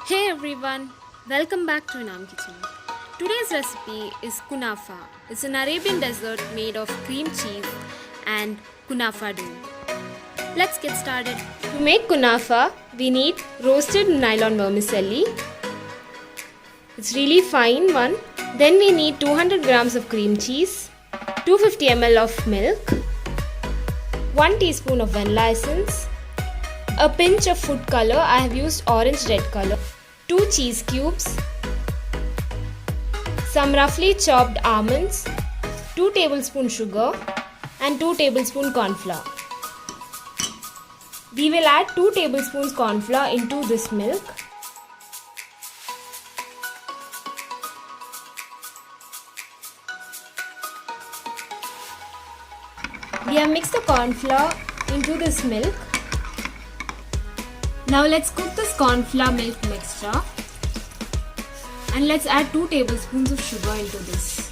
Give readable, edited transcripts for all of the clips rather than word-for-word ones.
Hey everyone, welcome back to Inam Kitchen. Today's recipe is kunafa. It's an Arabian dessert made of cream cheese and kunafa dough. Let's get started. To make kunafa, we need roasted nylon vermicelli. It's really fine one. Then we need 200 grams of cream cheese, 250 ml of milk, 1 teaspoon of vanilla essence, a pinch of food color. I have used orange red color, 2 cheese cubes, some roughly chopped almonds, 2 tablespoon sugar and 2 tablespoon corn flour. We will add 2 tablespoons corn flour into this milk. We have mixed the corn flour into this milk. Now let's cook this corn flour milk mixture and let's add 2 tablespoons of sugar into this.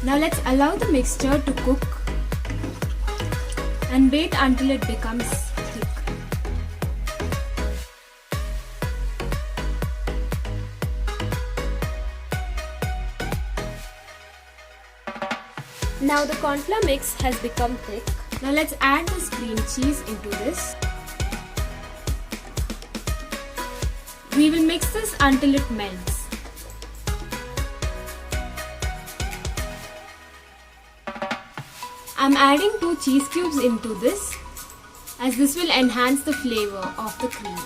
Now let's allow the mixture to cook and wait until it becomes thick. Now the corn flour mix has become thick. Now let's add this cream cheese into this. We will mix this until it melts. I'm adding 2 cheese cubes into this as this will enhance the flavor of the cream.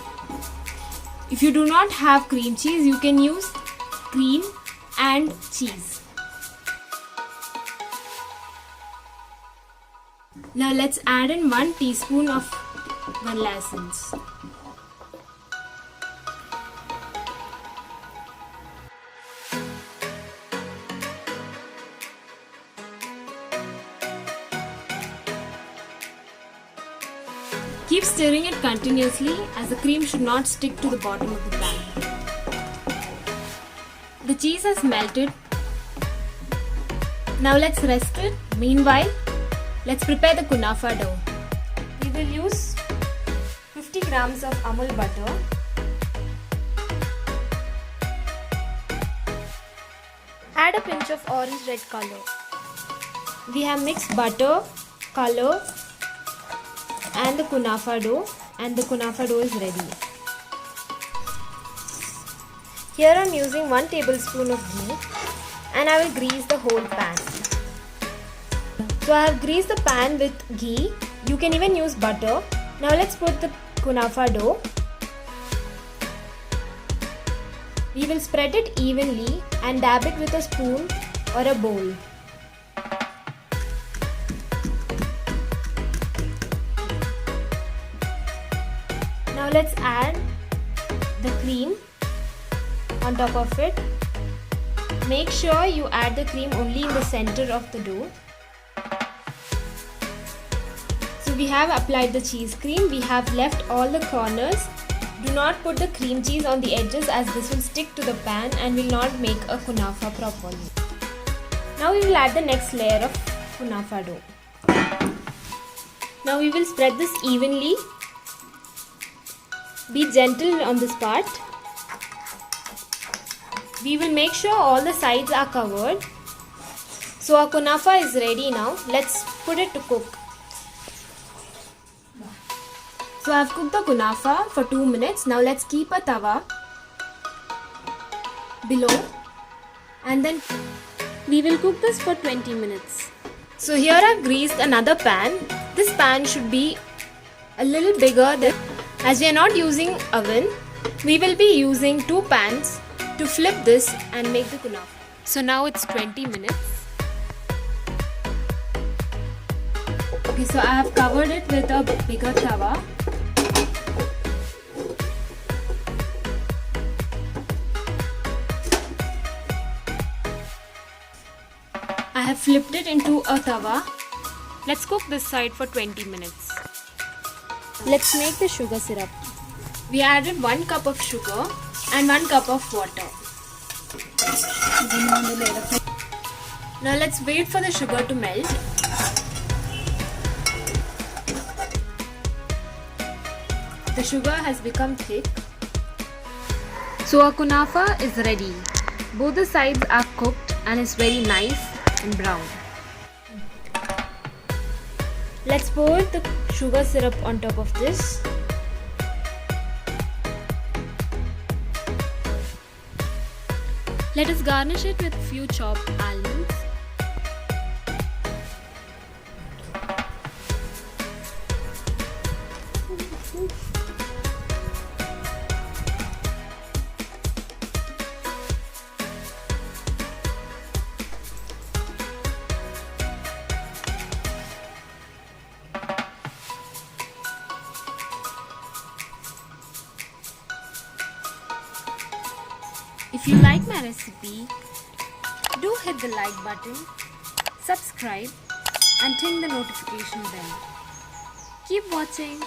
If you do not have cream cheese, you can use cream and cheese. Now let's add in 1 teaspoon of vanilla essence. Keep stirring it continuously as the cream should not stick to the bottom of the pan. The cheese has melted. Now let's rest it. Meanwhile, let's prepare the kunafa dough. We will use 50 grams of Amul butter, add a pinch of orange red color. We have mixed butter, color and the kunafa dough, and the kunafa dough is ready. Here I am using 1 tablespoon of ghee and I will grease the whole pan. So I have greased the pan with ghee. You can even use butter. Now let's put the kunafa dough. We will spread it evenly and dab it with a spoon or a bowl. Now let's add the cream on top of it. Make sure you add the cream only in the center of the dough. So we have applied the cheese cream. We have left all the corners. Do not put the cream cheese on the edges as this will stick to the pan and will not make a kunafa properly. Now we will add the next layer of kunafa dough. Now we will spread this evenly. Be gentle on this part. We will make sure all the sides are covered. So our kunafa is ready now. Let's put it to cook. So I have cooked the kunafa for 2 minutes. Now let's keep a tawa below and then we will cook this for 20 minutes. So here I have greased another pan. This pan should be a little bigger than, as we are not using oven, we will be using 2 pans to flip this and make the kunafa. So now it's 20 minutes. Okay, so I have covered it with a bigger tawa. I have flipped it into a tawa. Let's cook this side for 20 minutes. Let's make the sugar syrup. We added 1 cup of sugar and 1 cup of water. Now let's wait for the sugar to melt. The sugar has become thick. So our kunafa is ready. Both the sides are cooked and is very nice and brown. Let's pour the sugar syrup on top of this. Let us garnish it with few chopped almonds. If you like my recipe, do hit the like button, subscribe and ting the notification bell. Keep watching.